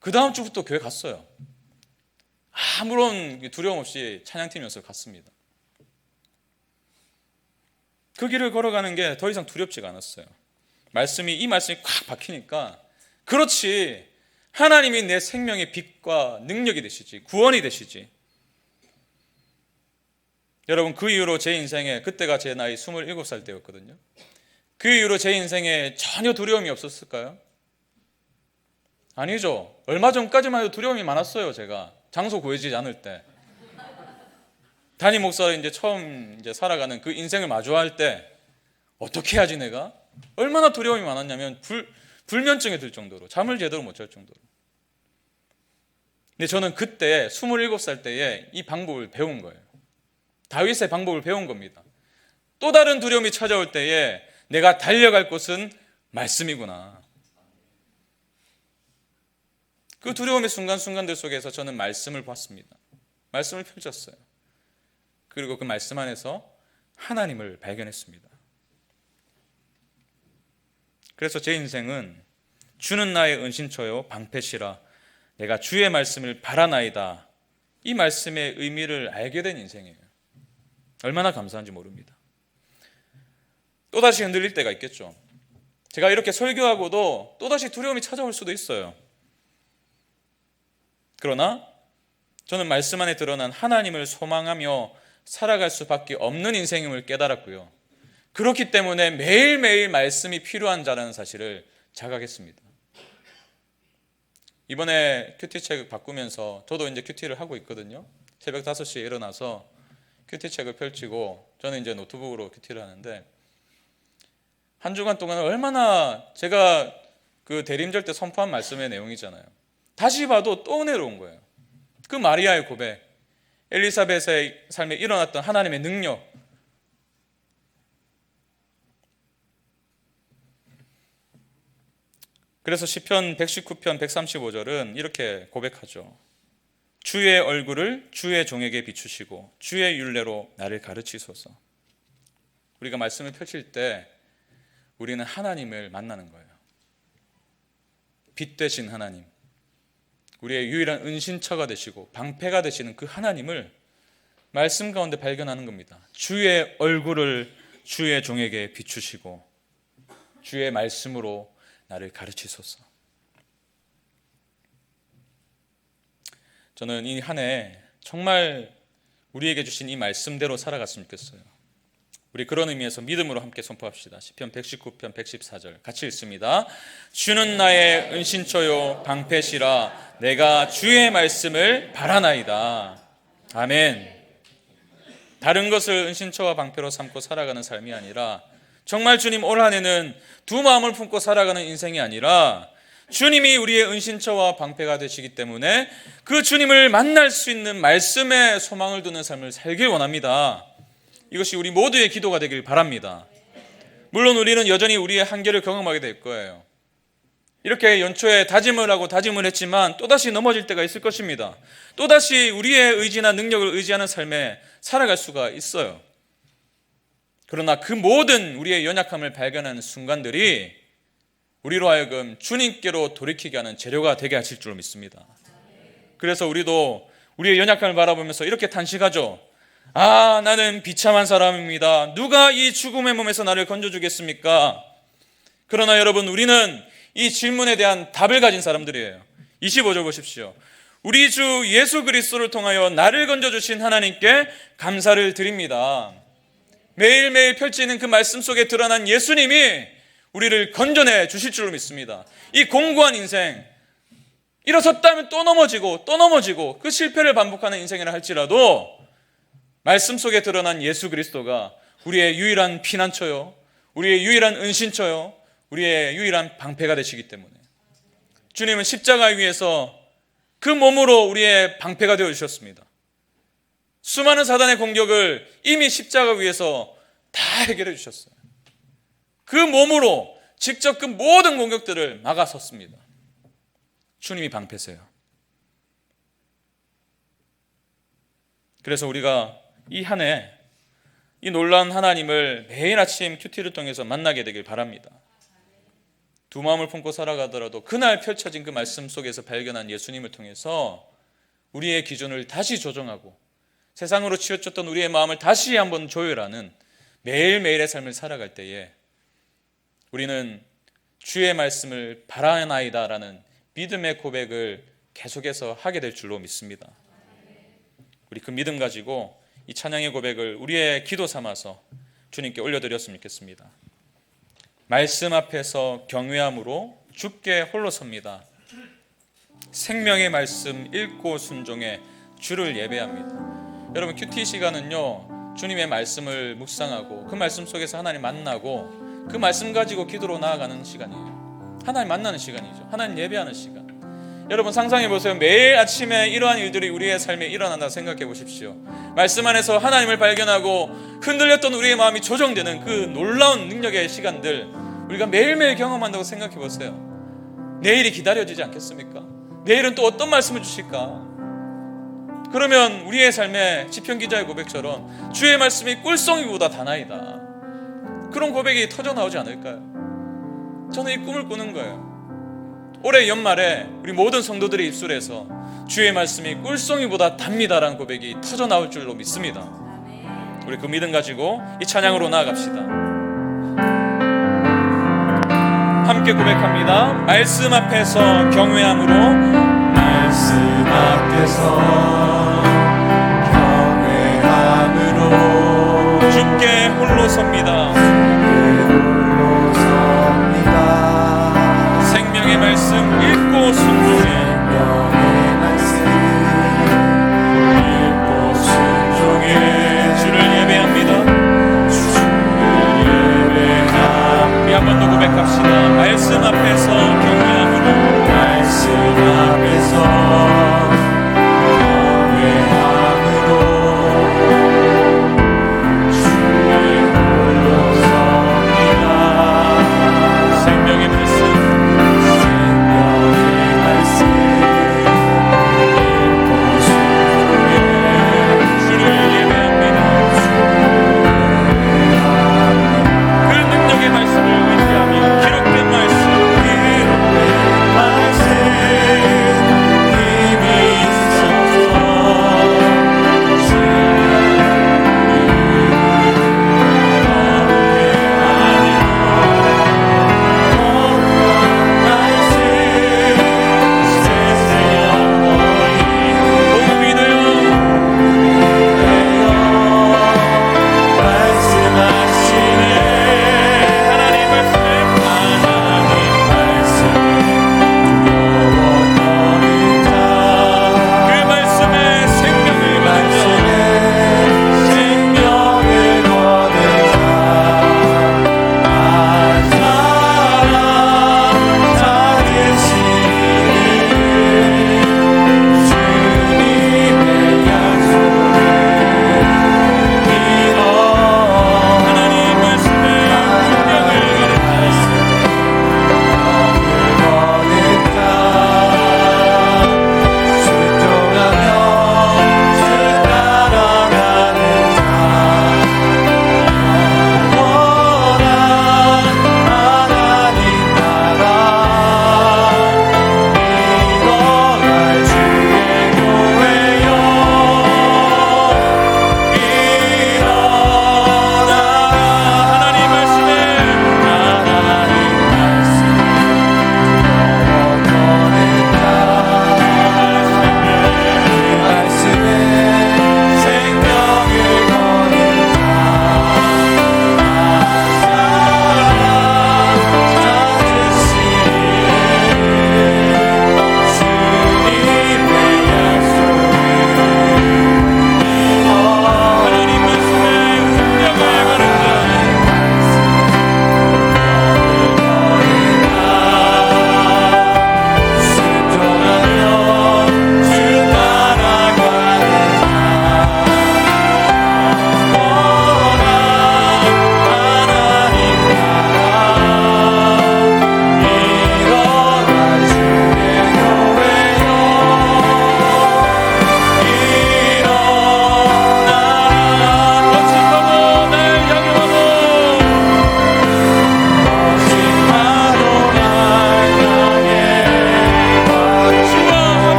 그 다음 주부터 교회 갔어요. 아무런 두려움 없이 찬양팀이어서 갔습니다. 그 길을 걸어가는 게 더 이상 두렵지가 않았어요. 이 말씀이 꽉 박히니까 그렇지, 하나님이 내 생명의 빛과 능력이 되시지, 구원이 되시지. 여러분, 그 이후로 제 인생에, 그때가 제 나이 27살 때였거든요. 그 이후로 제 인생에 전혀 두려움이 없었을까요? 아니죠. 얼마 전까지만 해도 두려움이 많았어요. 제가 장소 구해지지 않을 때, 담임 목사로 이제 처음 살아가는 그 인생을 마주할 때 어떻게 해야지 내가? 얼마나 두려움이 많았냐면 불면증이 들 정도로, 잠을 제대로 못 잘 정도로. 근데 저는 그때 27살 때에 이 방법을 배운 거예요. 다윗의 방법을 배운 겁니다. 또 다른 두려움이 찾아올 때에 내가 달려갈 곳은 말씀이구나. 그 두려움의 순간순간들 속에서 저는 말씀을 봤습니다. 말씀을 펼쳤어요. 그리고 그 말씀 안에서 하나님을 발견했습니다. 그래서 제 인생은 주는 나의 은신처요 방패시라 내가 주의 말씀을 바라나이다, 이 말씀의 의미를 알게 된 인생이에요. 얼마나 감사한지 모릅니다. 또다시 흔들릴 때가 있겠죠. 제가 이렇게 설교하고도 또다시 두려움이 찾아올 수도 있어요. 그러나 저는 말씀 안에 드러난 하나님을 소망하며 살아갈 수밖에 없는 인생임을 깨달았고요. 그렇기 때문에 매일매일 말씀이 필요한 자라는 사실을 자각했습니다. 이번에 큐티책 바꾸면서 저도 이제 큐티를 하고 있거든요. 새벽 5시에 일어나서 큐티책을 펼치고 저는 이제 노트북으로 큐티를 하는데, 한 주간 동안 얼마나 제가 그 대림절 때 선포한 말씀의 내용이잖아요. 다시 봐도 또 은혜로운 거예요. 그 마리아의 고백, 엘리사벳의 삶에 일어났던 하나님의 능력, 그래서 시편 119편 135절은 이렇게 고백하죠. 주의 얼굴을 주의 종에게 비추시고 주의 율례로 나를 가르치소서. 우리가 말씀을 펼칠 때 우리는 하나님을 만나는 거예요. 빛 되신 하나님, 우리의 유일한 은신처가 되시고 방패가 되시는 그 하나님을 말씀 가운데 발견하는 겁니다. 주의 얼굴을 주의 종에게 비추시고 주의 말씀으로 나를 가르치소서. 저는 이 한 해 정말 우리에게 주신 이 말씀대로 살아갔으면 좋겠어요. 우리 그런 의미에서 믿음으로 함께 선포합시다. 시편 119편 114절 같이 읽습니다. 주는 나의 은신처요 방패시라 내가 주의 말씀을 바라나이다. 아멘. 다른 것을 은신처와 방패로 삼고 살아가는 삶이 아니라 정말 주님 올 한 해는 두 마음을 품고 살아가는 인생이 아니라 주님이 우리의 은신처와 방패가 되시기 때문에 그 주님을 만날 수 있는 말씀에 소망을 두는 삶을 살길 원합니다. 이것이 우리 모두의 기도가 되길 바랍니다. 물론 우리는 여전히 우리의 한계를 경험하게 될 거예요. 이렇게 연초에 다짐을 하고 다짐을 했지만 또다시 넘어질 때가 있을 것입니다. 또다시 우리의 의지나 능력을 의지하는 삶에 살아갈 수가 있어요. 그러나 그 모든 우리의 연약함을 발견하는 순간들이 우리로 하여금 주님께로 돌이키게 하는 재료가 되게 하실 줄로 믿습니다. 그래서 우리도 우리의 연약함을 바라보면서 이렇게 탄식하죠. 아, 나는 비참한 사람입니다. 누가 이 죽음의 몸에서 나를 건져주겠습니까? 그러나 여러분, 우리는 이 질문에 대한 답을 가진 사람들이에요. 25절 보십시오. 우리 주 예수 그리스도를 통하여 나를 건져주신 하나님께 감사를 드립니다. 매일매일 펼치는 그 말씀 속에 드러난 예수님이 우리를 건져내 주실 줄로 믿습니다. 이 공고한 인생, 일어섰다면 또 넘어지고 그 실패를 반복하는 인생이라 할지라도 말씀 속에 드러난 예수 그리스도가 우리의 유일한 피난처요, 우리의 유일한 은신처요, 우리의 유일한 방패가 되시기 때문에 주님은 십자가 위에서 그 몸으로 우리의 방패가 되어주셨습니다. 수많은 사단의 공격을 이미 십자가 위에서 다 해결해 주셨어요. 그 몸으로 직접 그 모든 공격들을 막아섰습니다. 주님이 방패세요. 그래서 우리가 이 한 해 이 놀라운 하나님을 매일 아침 큐티를 통해서 만나게 되길 바랍니다. 두 마음을 품고 살아가더라도 그날 펼쳐진 그 말씀 속에서 발견한 예수님을 통해서 우리의 기준을 다시 조정하고 세상으로 치우쳤던 우리의 마음을 다시 한번 조율하는 매일매일의 삶을 살아갈 때에 우리는 주의 말씀을 바라나이다라는 믿음의 고백을 계속해서 하게 될 줄로 믿습니다. 우리 그 믿음 가지고 이 찬양의 고백을 우리의 기도 삼아서 주님께 올려드렸으면 좋겠습니다. 말씀 앞에서 경외함으로 주께 홀로 섭니다. 생명의 말씀 읽고 순종해 주를 예배합니다. 여러분, 큐티 시간은요, 주님의 말씀을 묵상하고 그 말씀 속에서 하나님 만나고 그 말씀 가지고 기도로 나아가는 시간이에요. 하나님 만나는 시간이죠. 하나님 예배하는 시간. 여러분, 상상해 보세요. 매일 아침에 이러한 일들이 우리의 삶에 일어난다 생각해 보십시오. 말씀 안에서 하나님을 발견하고 흔들렸던 우리의 마음이 조정되는 그 놀라운 능력의 시간들 우리가 매일매일 경험한다고 생각해 보세요. 내일이 기다려지지 않겠습니까? 내일은 또 어떤 말씀을 주실까? 그러면 우리의 삶에 시편 기자의 고백처럼 주의 말씀이 꿀송이보다 다나이다, 그런 고백이 터져 나오지 않을까요? 저는 이 꿈을 꾸는 거예요. 올해 연말에 우리 모든 성도들의 입술에서 주의 말씀이 꿀송이보다 답니다라는 고백이 터져 나올 줄로 믿습니다. 우리 그 믿음 가지고 이 찬양으로 나아갑시다. 함께 고백합니다. 말씀 앞에서 경외함으로, 말씀 앞에서 경외함으로 주께 홀로 섭니다. 생명의 말씀 읽고 순종해 주를 예배합니다. 우리 한 번 더 고백합시다. 말씀 앞에서 경외함으로, 말씀 앞에서 경외함으로 주의 홀로 섭니다. 생명의 말씀 기록된 말씀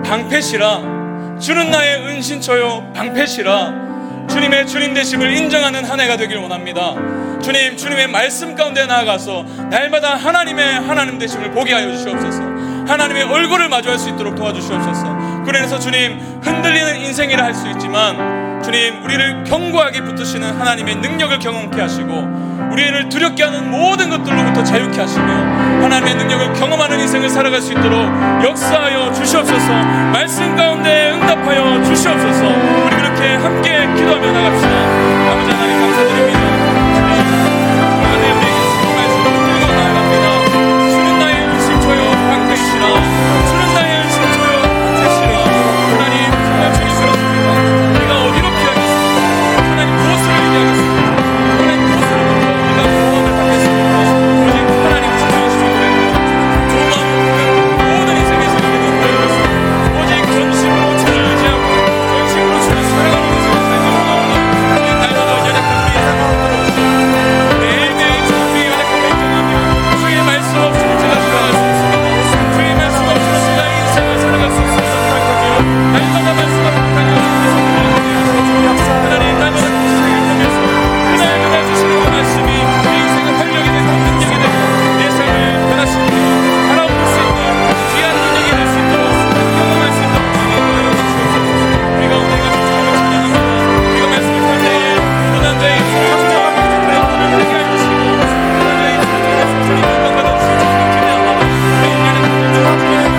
방패시라. 주는 나의 은신처요 방패시라. 주님의 주님 되심을 인정하는 한 해가 되길 원합니다. 주님, 주님의 말씀 가운데 나아가서 날마다 하나님의 하나님 되심을 보게 하여 주시옵소서. 하나님의 얼굴을 마주할 수 있도록 도와주시옵소서. 그래서 주님, 흔들리는 인생이라 할 수 있지만 주님, 우리를 견고하게 붙드시는 하나님의 능력을 경험케 하시고 우리를 두렵게 하는 모든 것들로부터 자유케 하시며 하나님의 능력을 경험하는 인생을 살아갈 수 있도록 역사하여 주시옵소서. 말씀 가운데 응답하여 주시옵소서. 우리 그렇게 함께 기도하며 나갑시다. 아버지 하나님 감사드립니다. 주는 나의 은신처요 방패시라. 주는 나의 은신처요 방패시라. 하나님, 정말 주님 그렇습니다. 우리가 어디로 피하겠습니까? 하나님 무엇을 얘기하겠습니까? 하나님 무엇으로부터 우리가 보호를 받겠습니까? 오직 하나님 지켜주시기 바랍니다. 조망 모든 인생에서 우리는 그렇습니다. 오직 전심으로 주를 의지하고 전심으로 주를 사랑하는 인생을 살기 원합니다. 우리 날마다 연약한 우리의 삶을 들어주시고 매일매일 주의 연약함을 인정하며 주의 말씀 없이는 제가 살아갈 수 있습니다. 주의 말씀 없이는 제가 인생을 살아갈 수 있습니다. 날마다 말씀을 통하여 하나님, 날마다 주시는 통해서 그날그날 주시는 그 말씀이 내 인생의 활력이 되고 능력이 되고 내 삶을 변화시키고 바라볼 수 있는 귀한 능력이 될 수 있도록 경험할 수 있도록 주님 도와주시옵소서. 우리 가운데가 주님을 찬양합니다. 우리가 말씀을 할 때에 고난 자의 입술을 하나님 되게 해주시고 고난 자의 입술을 통해서 주님 영광받아 주시는 주님 기대합니다. 내 인간의 꿈을 주님 기대합니다.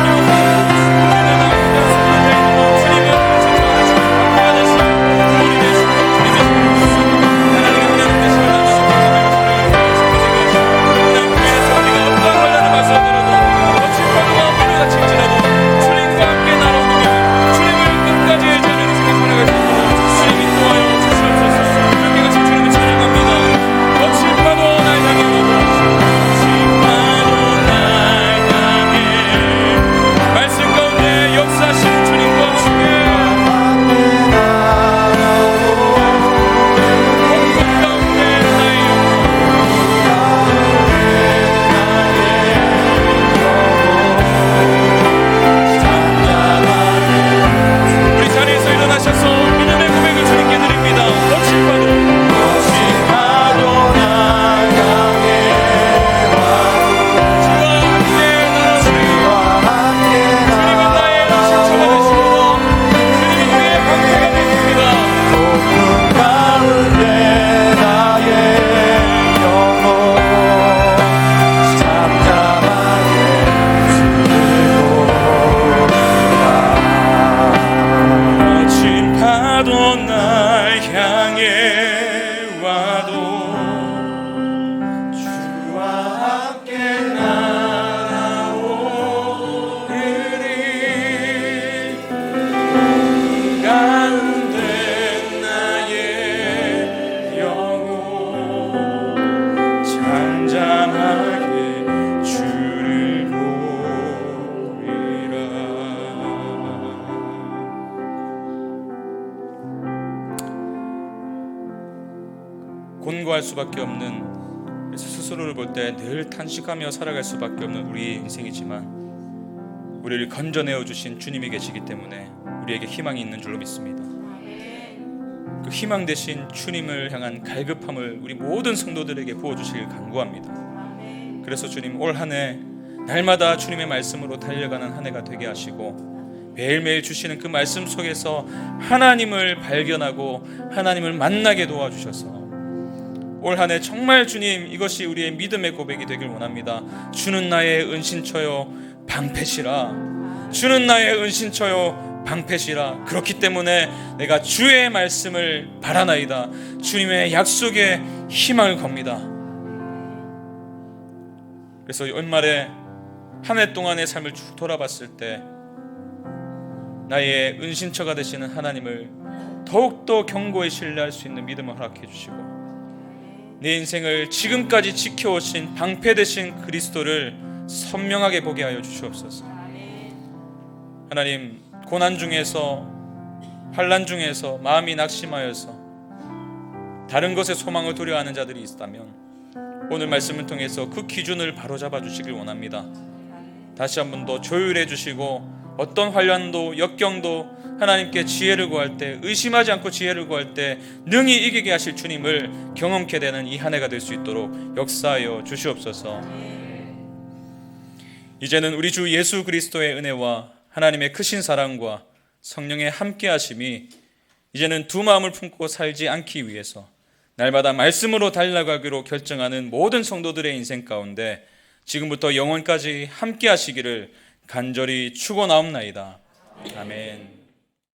곤고할 수밖에 없는, 그래서 스스로를 볼 때 늘 탄식하며 살아갈 수밖에 없는 우리의 인생이지만 우리를 건져내어 주신 주님이 계시기 때문에 우리에게 희망이 있는 줄로 믿습니다. 그 희망 되신 주님을 향한 갈급함을 우리 모든 성도들에게 부어주시길 간구합니다. 그래서 주님, 올 한 해 날마다 주님의 말씀으로 달려가는 한 해가 되게 하시고 매일매일 주시는 그 말씀 속에서 하나님을 발견하고 하나님을 만나게 도와주셔서 올 한 해 정말 주님, 이것이 우리의 믿음의 고백이 되길 원합니다. 주는 나의 은신처요 방패시라. 주는 나의 은신처요 방패시라. 그렇기 때문에 내가 주의 말씀을 바라나이다. 주님의 약속에 희망을 겁니다. 그래서 연말에 한 해 동안의 삶을 쭉 돌아봤을 때 나의 은신처가 되시는 하나님을 더욱더 견고히 신뢰할 수 있는 믿음을 허락해 주시고 내 인생을 지금까지 지켜오신 방패 되신 그리스도를 선명하게 보게 하여 주시옵소서. 하나님, 고난 중에서 환난 중에서 마음이 낙심하여서 다른 것에 소망을 두려워하는 자들이 있다면 오늘 말씀을 통해서 그 기준을 바로잡아 주시길 원합니다. 다시 한 번 더 조율해 주시고 어떤 환난도 역경도 하나님께 지혜를 구할 때, 의심하지 않고 지혜를 구할 때 능히 이기게 하실 주님을 경험케 되는 이 한 해가 될 수 있도록 역사하여 주시옵소서. 이제는 우리 주 예수 그리스도의 은혜와 하나님의 크신 사랑과 성령의 함께 하심이 이제는 두 마음을 품고 살지 않기 위해서 날마다 말씀으로 달려가기로 결정하는 모든 성도들의 인생 가운데 지금부터 영원까지 함께 하시기를 간절히 축원하옵나이다. 아멘.